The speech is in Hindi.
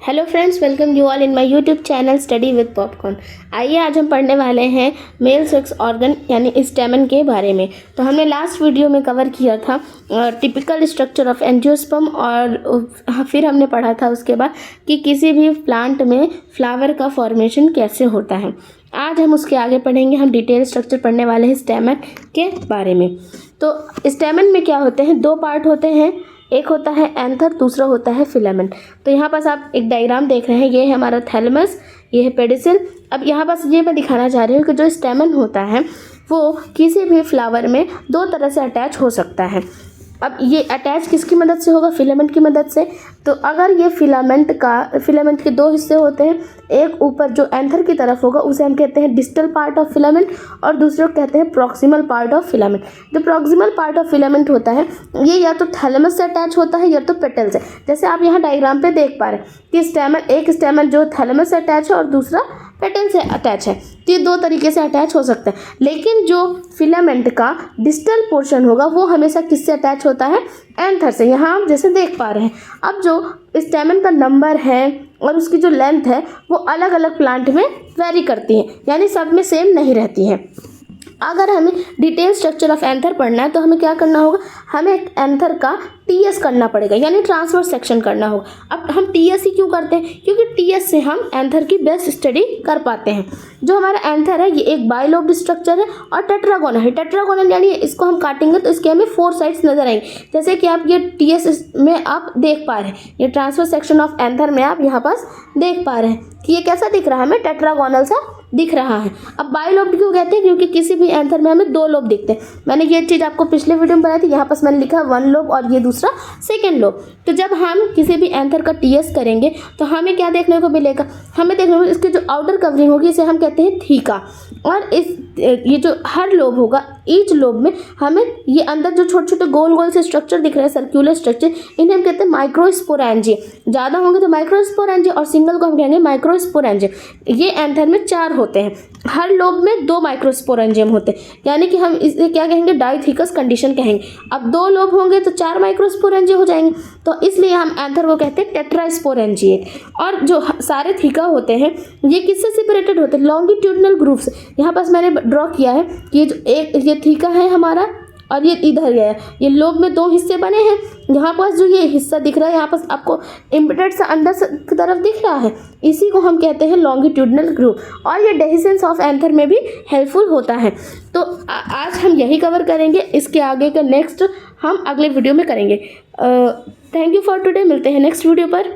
Hello friends, welcome you all in my YouTube channel study with popcorn. आइए आज हम पढ़ने वाले हैं मेल सेक्स ऑर्गन यानी स्टैमेन के बारे में। तो हमने लास्ट वीडियो में कवर किया था टिपिकल स्ट्रक्चर ऑफ एंजियोस्पर्म और फिर हमने पढ़ा था उसके बाद कि किसी भी प्लांट में फ्लावर का फॉर्मेशन कैसे होता है। आज हम उसके आगे पढ़ेंगे, हम डिटेल स्ट्रक्चर पढ़ने वाले हैं स्टैमेन के बारे में। तो स्टैमेन में क्या होते हैं, दो पार्ट होते हैं, एक होता है एंथर, दूसरा होता है फिलामेंट। तो यहाँ पास आप एक डायग्राम देख रहे हैं, ये है हमारा थैलेमस, ये है पेडिसिल। अब यहाँ पास ये मैं दिखाना चाह रही हूँ कि जो स्टैमेन होता है वो किसी भी फ्लावर में दो तरह से अटैच हो सकता है। अब ये अटैच किसकी मदद से होगा, फिलामेंट की मदद से। तो अगर ये फिलामेंट के दो हिस्से होते हैं, एक ऊपर जो एंथर की तरफ होगा उसे हम कहते हैं डिस्टल पार्ट ऑफ फिलामेंट और दूसरे को कहते हैं प्रॉक्सिमल पार्ट ऑफ फिलामेंट। जो प्रॉक्सिमल पार्ट ऑफ फिलामेंट होता है ये या तो थैलेमस से अटैच होता है या तो पेटल से। जैसे आप यहाँ डायग्राम पे देख पा रहे हैं कि एक स्टैमेन जो थैलेमस से अटैच है और दूसरा पेटल से अटैच है। तो ये दो तरीके से अटैच हो सकता है, लेकिन जो फिलामेंट का डिस्टल पोर्शन होगा वो हमेशा किससे अटैच होता है, एंथर से। यहाँ आप जैसे देख पा रहे हैं। अब जो स्टैमेन का नंबर है और उसकी जो लेंथ है वो अलग अलग प्लांट में वेरी करती है, यानी सब में सेम नहीं रहती है। अगर हमें डिटेल स्ट्रक्चर ऑफ एंथर पढ़ना है तो हमें क्या करना होगा, हमें एक एंथर का टीएस करना पड़ेगा, यानी ट्रांसवर्स सेक्शन करना होगा। अब हम टीएस ही क्यों करते हैं, क्योंकि टीएस से हम एंथर की बेस्ट स्टडी कर पाते हैं। जो हमारा एंथर है ये एक बाइलोब्ड स्ट्रक्चर है और टेट्रागोनल है। टेट्रागोनल यानी इसको हम काटेंगे तो इसके हमें 4 साइड्स नजर आएंगे, जैसे कि आप ये टीएस में आप देख पा रहे हैं। ये ट्रांसवर्स सेक्शन ऑफ एंथर में आप यहाँ पास देख पा रहे हैं कि ये कैसा दिख रहा है, हमें टेट्रागोनल सा दिख रहा है। अब बाइलोब्ड क्यों कहते हैं, क्योंकि किसी भी एंथर में हमें 2 लोब दिखते हैं। मैंने ये चीज़ आपको पिछले वीडियो में बताई थी, यहाँ पास मैंने लिखा 1 लोब और ये दूसरा 2nd लोब। तो जब हम किसी भी एंथर का टीएस करेंगे तो हमें क्या देखने को मिलेगा, हमें देखने को इसकी जो आउटर कवरिंग होगी इसे हम कहते हैं थीका। और ये जो हर लोब होगा, ईच लोब में हमें ये अंदर जो छोटे छोटे गोल गोल से स्ट्रक्चर दिख रहे हैं, सर्कुलर स्ट्रक्चर, इन्हें हम कहते हैं माइक्रोस्पोरेंजिया। ज़्यादा होंगे तो माइक्रोस्पोरेंजिया और सिंगल को हम कहेंगे माइक्रोस्पोरेंजिया। ये एंथर में 4 होते हैं, हर लोब में 2 माइक्रोस्पोरेंजियम होते हैं, यानी कि हम इसे क्या कहेंगे, डाइथिकस कंडीशन कहेंगे। अब 2 लोब होंगे तो 4 माइक्रोस्पोरेंजिया हो जाएंगे, तो इसलिए हम एंथर को कहते हैं टेट्रास्पोरेंजिएट। और जो सारे थीका होते हैं ये किससे सेपरेटेड होते हैं, लॉन्गिट्यूडनल ग्रुप से। यहाँ पास मैंने ड्रॉ किया है कि ये थीका है हमारा और ये इधर गया है, ये लोब में 2 हिस्से बने हैं। यहाँ पास जो ये हिस्सा दिख रहा है, यहाँ पास आपको इम्पिटेड से अंदर से की तरफ दिख रहा है, इसी को हम कहते हैं लॉन्गिट्यूडनल ग्रुप। और ये डेहिसेंस ऑफ एंथर में भी हेल्पफुल होता है। तो आज हम यही कवर करेंगे, इसके आगे का नेक्स्ट हम अगले वीडियो में करेंगे। थैंक यू फॉर टुडे, मिलते हैं नेक्स्ट वीडियो पर।